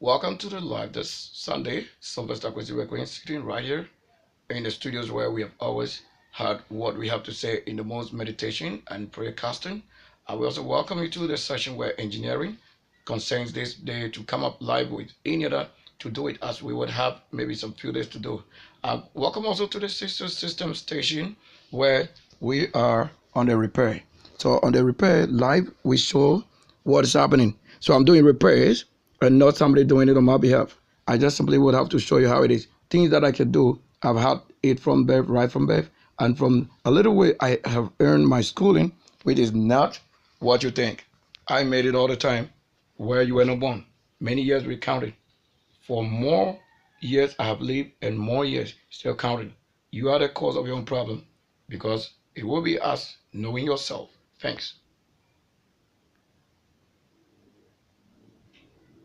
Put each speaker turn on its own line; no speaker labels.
Welcome to the live this Sunday. Sylvester Kwesi sitting right here in the studios where we have always had what we have to say in the most meditation and prayer casting. I will also welcome you to the session where engineering concerns this day to come up live with any other to do it as we would have maybe some few days to do. Welcome also to the sister system station where we are on the repair. So on the repair live, we show what is happening. So I'm doing repairs and not somebody doing it on my behalf. I just simply would have to show you how it is. Things that I can do, I've had it from birth, right from birth, and from a little way I have earned my schooling, which is not what you think. I made it all the time where you were not born. Many years we counted. For more years I have lived and more years still counting. You are the cause of your own problem because it will be us knowing yourself. Thanks.